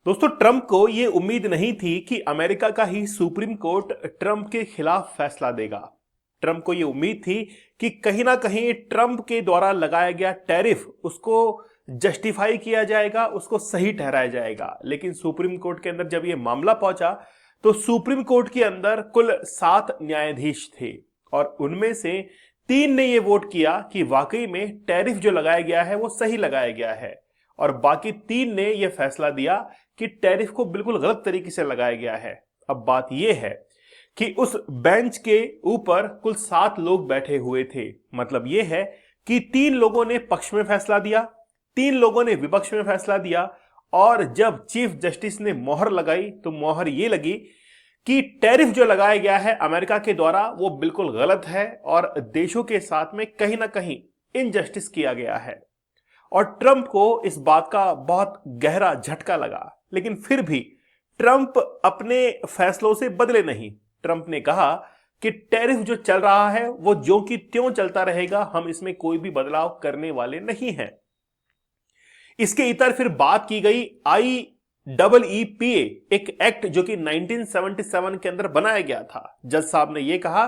दोस्तों, ट्रंप को यह उम्मीद नहीं थी कि अमेरिका का ही सुप्रीम कोर्ट ट्रंप के खिलाफ फैसला देगा। ट्रंप को यह उम्मीद थी कि कहीं ना कहीं ट्रंप के द्वारा लगाया गया टैरिफ उसको जस्टिफाई किया जाएगा, उसको सही ठहराया जाएगा। लेकिन सुप्रीम कोर्ट के अंदर जब यह मामला पहुंचा तो सुप्रीम कोर्ट के अंदर कुल 7 न्यायाधीश थे और उनमें से 3 ने यह वोट किया कि वाकई में टैरिफ जो लगाया गया है वो सही लगाया गया है, और बाकी 3 ने यह फैसला दिया कि टैरिफ को बिल्कुल गलत तरीके से लगाया गया है। अब बात यह है कि उस बेंच के ऊपर कुल 7 लोग बैठे हुए थे। मतलब यह है कि 3 लोगों ने पक्ष में फैसला दिया, 3 लोगों ने विपक्ष में फैसला दिया, और जब चीफ जस्टिस ने मोहर लगाई तो मोहर यह लगी कि टैरिफ जो लगाया गया है अमेरिका के द्वारा वो बिल्कुल गलत है और देशों के साथ में कहीं ना कहीं इनजस्टिस किया गया है। और ट्रंप को इस बात का बहुत गहरा झटका लगा, लेकिन फिर भी ट्रंप अपने फैसलों से बदले नहीं। ट्रंप ने कहा कि टैरिफ जो चल रहा है वो ज्यों की त्यों चलता रहेगा, हम इसमें कोई भी बदलाव करने वाले नहीं हैं। इसके इतर फिर बात की गई IEEPA, एक एक्ट जो कि 1977 के अंदर बनाया गया था। जज साहब ने यह कहा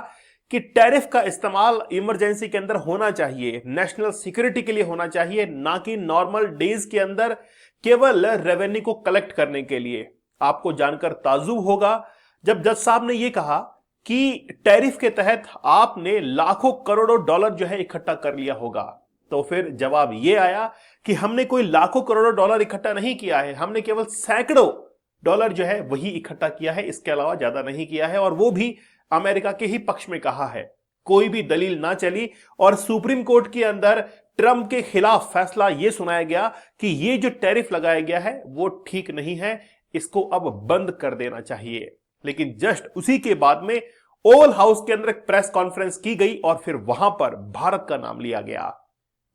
कि टैरिफ का इस्तेमाल इमरजेंसी के अंदर होना चाहिए, नेशनल सिक्योरिटी के लिए होना चाहिए, ना कि नॉर्मल डेज के अंदर केवल रेवेन्यू को कलेक्ट करने के लिए। आपको जानकर ताज्जुब होगा जब जज साहब ने यह कहा कि टैरिफ के तहत आपने लाखों करोड़ों डॉलर जो है इकट्ठा कर लिया होगा, तो फिर जवाब यह आया कि हमने कोई लाखों करोड़ों डॉलर इकट्ठा नहीं किया है, हमने केवल सैकड़ों डॉलर जो है वही इकट्ठा किया है, इसके अलावा ज्यादा नहीं किया है, और वो भी अमेरिका के ही पक्ष में कहा है। कोई भी दलील ना चली और सुप्रीम कोर्ट के अंदर ट्रंप के खिलाफ फैसला यह सुनाया गया कि यह जो टैरिफ लगाया गया है वो ठीक नहीं है, इसको अब बंद कर देना चाहिए। लेकिन जस्ट उसी के बाद में ओवल हाउस के अंदर एक प्रेस कॉन्फ्रेंस की गई और फिर वहां पर भारत का नाम लिया गया।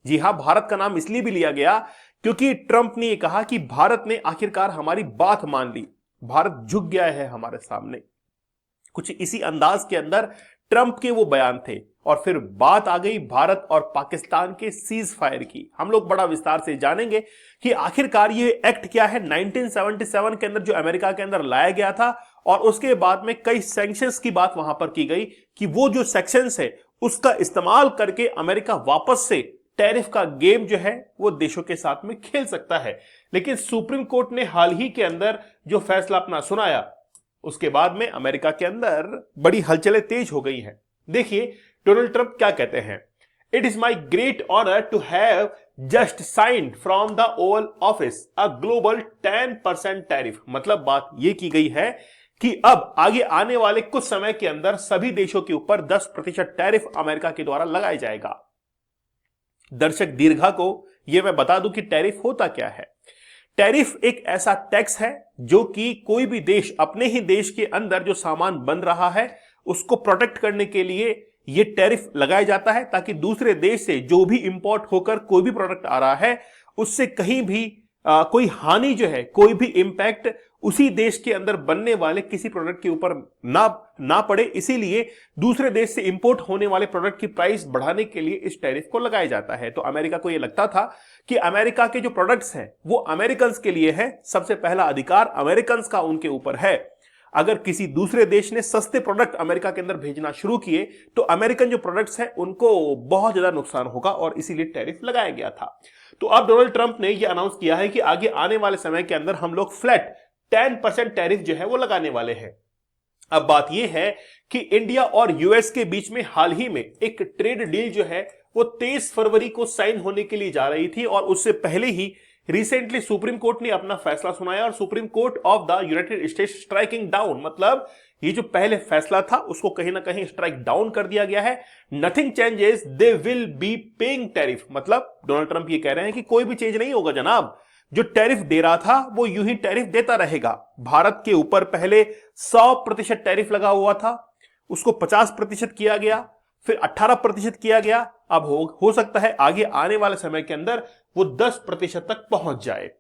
जी हां, भारत का नाम इसलिए भी लिया गया क्योंकि ट्रंप ने यह कहा कि भारत ने आखिरकार हमारी बात मान ली, भारत झुक गया है हमारे सामने। कुछ इसी अंदाज के अंदर ट्रंप के वो बयान थे। और फिर बात आ गई भारत और पाकिस्तान के सीज फायर की। हम लोग बड़ा विस्तार से जानेंगे कि आखिरकार ये एक्ट क्या है 1977 के अंदर जो अमेरिका के अंदर लाया गया था, और उसके बाद में कई सैंक्शंस की बात वहां पर की गई कि वो जो सेक्शंस है उसका इस्तेमाल करके अमेरिका वापस से टैरिफ का गेम जो है वो देशों के साथ में खेल सकता है। लेकिन सुप्रीम कोर्ट ने हाल ही के अंदर जो फैसला अपना सुनाया, उसके बाद में अमेरिका के अंदर बड़ी हलचलें तेज हो गई हैं। देखिए डोनाल्ड ट्रंप क्या कहते हैं। It is my great honour to have just signed from the Oval Office a global 10% tariff. मतलब बात यह की गई है कि अब आगे आने वाले कुछ समय के अंदर सभी देशों के ऊपर 10% टैरिफ अमेरिका के द्वारा लगाया जाएगा। दर्शक दीर्घा को यह मैं बता दूं कि टैरिफ होता क्या है। टैरिफ एक ऐसा टैक्स है जो कि कोई भी देश अपने ही देश के अंदर जो सामान बन रहा है उसको प्रोटेक्ट करने के लिए यह टैरिफ लगाया जाता है, ताकि दूसरे देश से जो भी इंपोर्ट होकर कोई भी प्रोडक्ट आ रहा है उससे कहीं भी कोई हानि जो है, कोई भी इंपैक्ट उसी देश के अंदर बनने वाले किसी प्रोडक्ट के ऊपर ना पड़े। इसीलिए दूसरे देश से इंपोर्ट होने वाले प्रोडक्ट की प्राइस बढ़ाने के लिए इस टैरिफ को लगाया जाता है। तो अमेरिका को यह लगता था कि अमेरिका के जो प्रोडक्ट्स हैं वो अमेरिकन के लिए है, सबसे पहला अधिकार अमेरिकन का उनके ऊपर है। अगर किसी दूसरे देश ने सस्ते प्रोडक्ट अमेरिका के अंदर भेजना शुरू किए तो अमेरिकन जो प्रोडक्ट्स हैं उनको बहुत ज्यादा नुकसान होगा, और इसीलिए टैरिफ लगाया गया था। तो अब डोनाल्ड ट्रंप ने यह अनाउंस किया है कि आगे आने वाले समय के अंदर हम लोग फ्लैट 10% टैरिफ जो है वो लगाने वाले हैं। अब बात यह है कि इंडिया और यूएस के बीच में हाल ही में एक ट्रेड डील जो है वो 23 फरवरी को साइन होने के लिए जा रही थी, और उससे पहले ही रिसेंटली सुप्रीम कोर्ट ने अपना फैसला सुनाया और supreme court of the United states striking down, मतलब ये जो पहले फैसला था उसको कहीं ना कहीं स्ट्राइक डाउन कर दिया गया है। Nothing changes, they will be paying tariff. मतलब डोनाल्ड ट्रंप ये कह रहे हैं कि कोई भी चेंज नहीं होगा जनाब, जो टैरिफ दे रहा था वो यूं ही टैरिफ देता रहेगा। भारत के ऊपर पहले 100% टैरिफ लगा हुआ था, उसको 50% किया गया, फिर 18% किया गया। अब हो सकता है आगे आने वाले समय के अंदर वो 10% तक पहुंच जाए।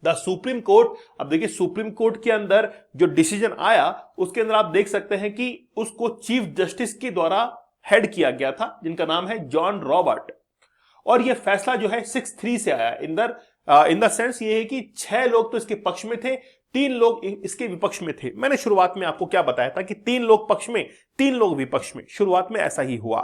द सुप्रीम कोर्ट, अब देखिए सुप्रीम कोर्ट के अंदर जो डिसीजन आया उसके अंदर आप देख सकते हैं कि उसको चीफ जस्टिस के द्वारा हेड किया गया था, जिनका नाम है जॉन रॉबर्ट। और यह फैसला जो है 6-3 से आया। इंदर इन द सेंस ये है कि 6 लोग तो इसके पक्ष में थे, 3 लोग इसके विपक्ष में थे। मैंने शुरुआत में आपको क्या बताया था कि 3 लोग पक्ष में, 3 लोग विपक्ष में। शुरुआत में ऐसा ही हुआ,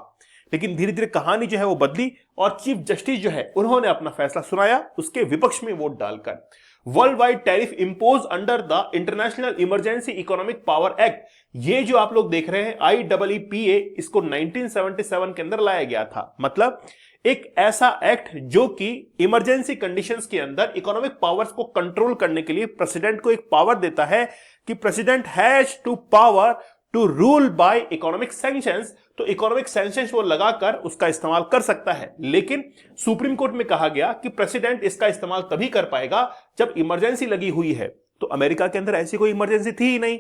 लेकिन धीरे धीरे कहानी जो है वो बदली और चीफ जस्टिस जो है उन्होंने अपना फैसला सुनाया उसके विपक्ष में वोट डालकर। World wide tariff impose under the international emergency economic power act, ये जो आप लोग देख रहे हैं IEEPA, इसको 1977 के अंदर लाया गया था। मतलब एक ऐसा एक्ट जो कि इमरजेंसी कंडीशंस के अंदर इकोनॉमिक पावर्स को कंट्रोल करने के लिए प्रेसिडेंट को एक पावर देता है कि president has to power to rule by economic sanctions. तो इकोनॉमिक सैंक्शंस वो लगाकर उसका इस्तेमाल कर सकता है, लेकिन सुप्रीम कोर्ट में कहा गया कि प्रेसिडेंट इसका इस्तेमाल तभी कर पाएगा जब इमरजेंसी लगी हुई है। तो अमेरिका के अंदर ऐसी कोई इमरजेंसी थी ही नहीं,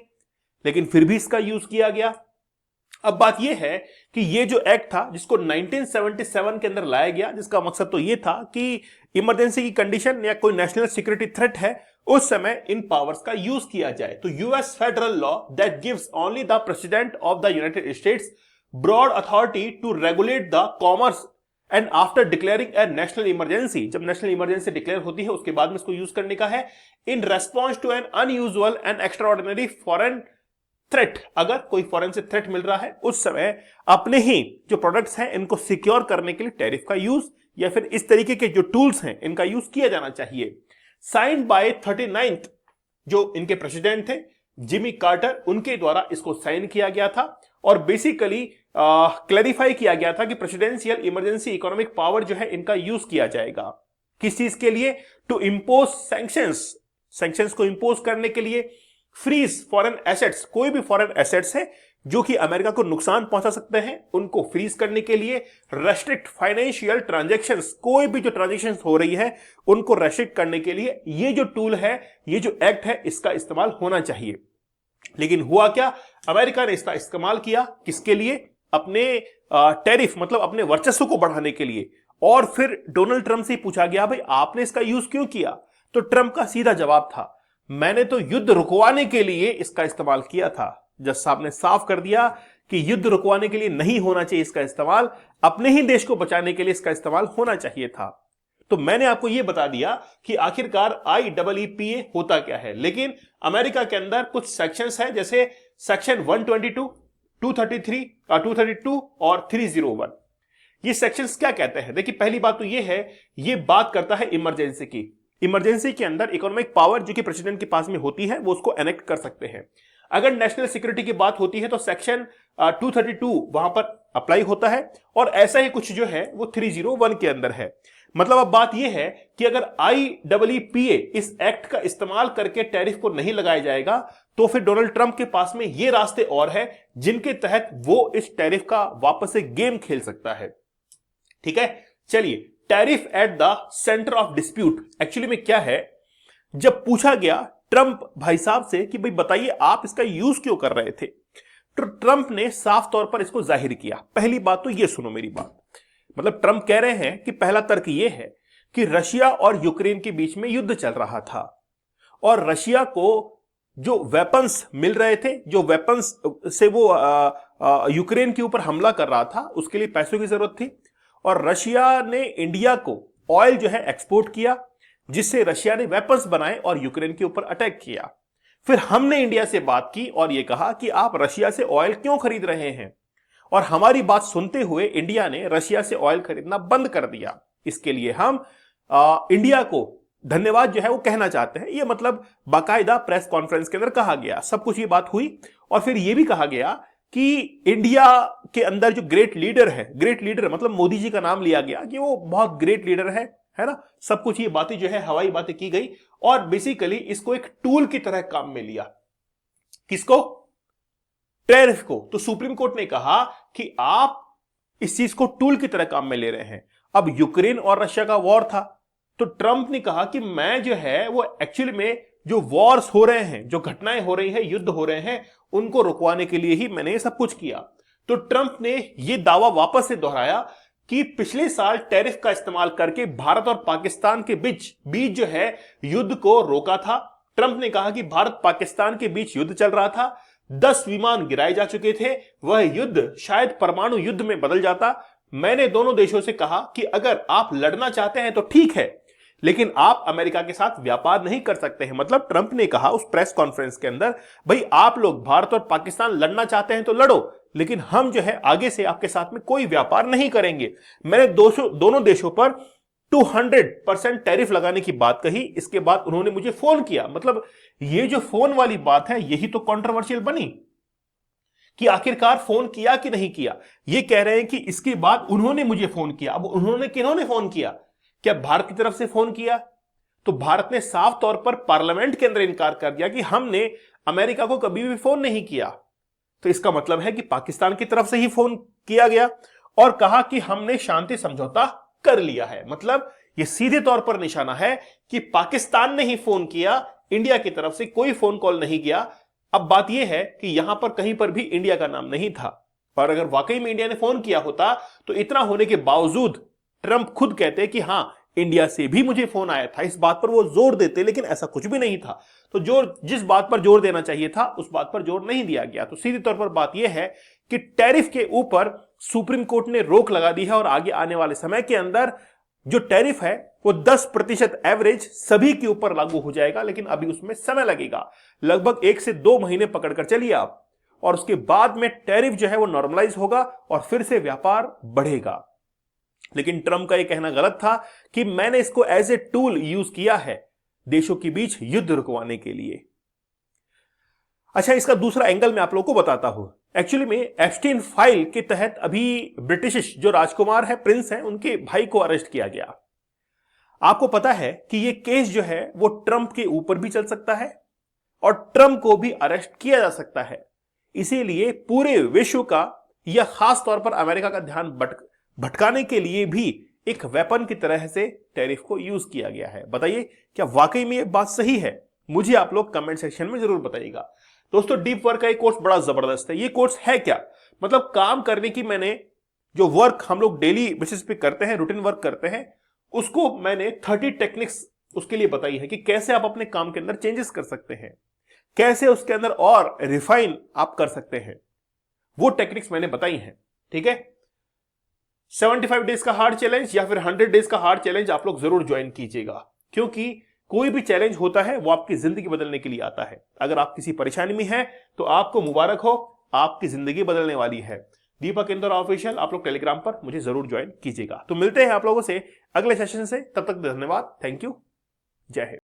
लेकिन फिर भी इसका यूज किया गया। अब बात यह है कि ये जो एक्ट था जिसको 1977 के अंदर लाया गया, जिसका मकसद तो ये था कि इमरजेंसी की कंडीशन या कोई नेशनल सिक्योरिटी थ्रेट है उस समय इन पावर्स का यूज किया जाए। तो US federal law that gives only the president of the United States broad authority to regulate the commerce and after declaring a national emergency, जब नेशनल इमरजेंसी डिक्लेयर होती है उसके बाद में इसको यूज करने का है, in response to an unusual and extraordinary foreign threat. अगर कोई फॉरेन से थ्रेट मिल रहा है उस समय अपने ही जो प्रोडक्ट्स हैं इनको सिक्योर करने के लिए टैरिफ का यूज या फिर इस तरीके के जो टूल्स हैं इनका यूज किया जाना चाहिए। साइंड बाय 39th जो इनके प्रेसिडेंट थे जिमी कार्टर, उनके द्वारा इसको साइन किया गया था और बेसिकली क्लैरिफाई किया गया था कि प्रेसिडेंशियल इमरजेंसी इकोनॉमिक पावर जो है इनका यूज किया जाएगा किस चीज के लिए, टू इंपोज सैंक्शंस को इंपोज करने के लिए, फ्रीज फॉरेन एसेट्स, कोई भी फॉरेन एसेट्स है जो कि अमेरिका को नुकसान पहुंचा सकते हैं उनको फ्रीज करने के लिए, रेस्ट्रिक्ट फाइनेंशियल ट्रांजैक्शंस, कोई भी जो ट्रांजैक्शंस हो रही है उनको रेस्ट्रिक्ट करने के लिए ये जो टूल है, ये जो एक्ट है इसका इस्तेमाल होना चाहिए। लेकिन हुआ क्या, अमेरिका ने इसका इस्तेमाल किया किसके लिए, अपने टैरिफ मतलब अपने वर्चस्व को बढ़ाने के लिए। और फिर डोनाल्ड ट्रंप से पूछा गया भाई आपने इसका यूज क्यों किया, तो ट्रंप का सीधा जवाब था मैंने तो युद्ध रुकवाने के लिए इसका इस्तेमाल किया था। जज साहब ने साफ कर दिया कि युद्ध रुकवाने के लिए नहीं होना चाहिए इसका इस्तेमाल, अपने ही देश को बचाने के लिए इसका इस्तेमाल होना चाहिए था। तो मैंने आपको यह बता दिया कि आखिरकार IEEPA होता क्या है। लेकिन अमेरिका के अंदर कुछ सेक्शंस है जैसे सेक्शन 122, 233, 232 और 301। ये सेक्शंस क्या कहते हैं, देखिए पहली बात तो ये है, ये बात करता है इमरजेंसी की। इमरजेंसी के अंदर इकोनॉमिक पावर जो कि प्रेसिडेंट के पास में होती है वो उसको एनेक्ट कर सकते हैं। अगर नेशनल सिक्योरिटी की बात होती है तो सेक्शन 232 वहां पर अप्लाई होता है और ऐसा ही कुछ जो है वो 301 के अंदर है। मतलब अब बात यह है कि अगर IEEPA इस एक्ट का इस्तेमाल करके टैरिफ को नहीं लगाया जाएगा तो फिर डोनाल्ड ट्रंप के पास में ये रास्ते और है जिनके तहत वो इस टैरिफ का वापस से गेम खेल सकता है। ठीक है, चलिए tariff at the centre of dispute actually में क्या है। जब पूछा गया ट्रंप भाई साहब से कि भाई बताइए आप इसका यूज क्यों कर रहे थे, तो ट्रंप ने साफ तौर पर इसको जाहिर किया। पहली बात तो ये सुनो मेरी बात, मतलब ट्रंप कह रहे हैं कि पहला तर्क ये है कि रशिया और यूक्रेन के बीच में युद्ध चल रहा था और रशिया को जो वेपन्स मिल रहे थे, जो वेपन्स से वो यूक्रेन के ऊपर हमला कर रहा था उसके लिए पैसों की जरूरत थी और रशिया ने इंडिया को ऑयल जो है एक्सपोर्ट किया जिससे रशिया ने वेपन्स बनाए और यूक्रेन के ऊपर अटैक किया। फिर हमने इंडिया से बात की और यह कहा कि आप रशिया से ऑयल क्यों खरीद रहे हैं और हमारी बात सुनते हुए इंडिया ने रशिया से ऑयल खरीदना बंद कर दिया। इसके लिए हम इंडिया को धन्यवाद जो है वो कहना चाहते हैं। ये मतलब बाकायदा प्रेस कॉन्फ्रेंस के अंदर कहा गया, सब कुछ ये बात हुई और फिर यह भी कहा गया कि इंडिया के अंदर जो ग्रेट लीडर है, ग्रेट लीडर मतलब मोदी जी का नाम लिया गया कि वो बहुत ग्रेट लीडर है ना। सब कुछ ये बातें जो है हवाई बातें की गई और बेसिकली इसको एक टूल की तरह काम में लिया। किसको? टैरिफ को। तो सुप्रीम कोर्ट ने कहा कि आप इस चीज को टूल की तरह काम में ले रहे हैं। अब यूक्रेन और रशिया का वॉर था तो ट्रंप ने कहा कि मैं जो है वो एक्चुअली में जो वॉर्स हो रहे हैं, जो घटनाएं हो रही हैं, युद्ध हो रहे हैं, उनको रुकवाने के लिए ही मैंने ये सब कुछ किया। तो ट्रंप ने यह दावा वापस से दोहराया कि पिछले साल टैरिफ का इस्तेमाल करके भारत और पाकिस्तान के बीच जो है युद्ध को रोका था। ट्रंप ने कहा कि भारत पाकिस्तान के बीच युद्ध चल रहा था, 10 विमान गिराए जा चुके थे, वह युद्ध शायद परमाणु युद्ध में बदल जाता। मैंने दोनों देशों से कहा कि अगर आप लड़ना चाहते हैं तो ठीक है, लेकिन आप अमेरिका के साथ व्यापार नहीं कर सकते हैं। मतलब ट्रंप ने कहा उस प्रेस कॉन्फ्रेंस के अंदर, भाई आप लोग भारत और पाकिस्तान लड़ना चाहते हैं तो लड़ो, लेकिन हम जो है आगे से आपके साथ में कोई व्यापार नहीं करेंगे। मैंने दोनों देशों पर 200% टैरिफ लगाने की बात कही। इसके बाद उन्होंने मुझे फोन किया। मतलब ये जो फोन वाली बात है यही तो कंट्रोवर्शियल बनी कि आखिरकार फोन किया कि नहीं किया। ये कह रहे हैं कि इसके बाद उन्होंने मुझे फोन किया। अब उन्होंने किन्होंने फोन किया? क्या भारत की तरफ से फोन किया? तो भारत ने साफ तौर पर पार्लियामेंट के अंदर इनकार कर दिया कि हमने अमेरिका को कभी भी फोन नहीं किया। तो इसका मतलब है कि पाकिस्तान की तरफ से ही फोन किया गया और कहा कि हमने शांति समझौता कर लिया है। मतलब यह सीधे तौर पर निशाना है कि पाकिस्तान ने ही फोन किया, इंडिया की तरफ से कोई फोन कॉल नहीं किया। अब बात यह है कि यहां पर कहीं पर भी इंडिया का नाम नहीं था, और अगर वाकई में इंडिया ने फोन किया होता तो इतना होने के बावजूद ट्रंप खुद कहते कि हां इंडिया से भी मुझे फोन आया था, इस बात पर वो जोर देते, लेकिन ऐसा कुछ भी नहीं था। तो जिस बात पर जोर देना चाहिए था उस बात पर जोर नहीं दिया गया। तो सीधे तौर पर बात यह है कि टैरिफ के ऊपर सुप्रीम कोर्ट ने रोक लगा दी है और आगे आने वाले समय के अंदर जो टैरिफ है वो 10% एवरेज सभी के ऊपर लागू हो जाएगा, लेकिन अभी उसमें समय लगेगा। लगभग 1 से 2 महीने पकड़कर चलिए आप, और उसके बाद में टैरिफ जो है वो नॉर्मलाइज होगा और फिर से व्यापार बढ़ेगा। लेकिन ट्रंप का यह कहना गलत था कि मैंने इसको एज ए टूल यूज किया है देशों के बीच युद्ध रुकवाने के लिए। अच्छा, इसका दूसरा एंगल मैं आप लोगों को बताता हूं। एक्चुअली में एप्स्टीन फाइल के तहत अभी ब्रिटिश जो राजकुमार है, प्रिंस हैं, उनके भाई को अरेस्ट किया गया। आपको पता है कि यह केस जो है वो ट्रंप के ऊपर भी चल सकता है और ट्रंप को भी अरेस्ट किया जा सकता है। इसीलिए पूरे विश्व का या खास तौर पर अमेरिका का ध्यान भटकाने के लिए भी एक वेपन की तरह से टैरिफ को यूज किया गया है। बताइए क्या वाकई में यह बात सही है? मुझे आप लोग कमेंट सेक्शन में जरूर बताइएगा। दोस्तों, डीप वर्क का एक कोर्स बड़ा जबरदस्त है। ये कोर्स है क्या? मतलब काम करने की, मैंने जो वर्क हम लोग डेली बेसिस पे करते हैं, रूटीन वर्क करते हैं, उसको मैंने 30 टेक्निक्स उसके लिए बताई है कि कैसे आप अपने काम के अंदर चेंजेस कर सकते हैं, कैसे उसके अंदर और रिफाइन आप कर सकते हैं। वो टेक्निक्स मैंने बताई हैं। ठीक है, 75 डेज का हार्ड चैलेंज या फिर 100 डेज का हार्ड चैलेंज आप लोग जरूर ज्वाइन कीजिएगा, क्योंकि कोई भी चैलेंज होता है वो आपकी जिंदगी बदलने के लिए आता है। अगर आप किसी परेशानी में हैं तो आपको मुबारक हो, आपकी जिंदगी बदलने वाली है। दीपक इंदौर ऑफिशियल आप लोग टेलीग्राम पर मुझे जरूर ज्वाइन कीजिएगा। तो मिलते हैं आप लोगों से अगले सेशन से, तब तक धन्यवाद, थैंक यू, जय हिंद।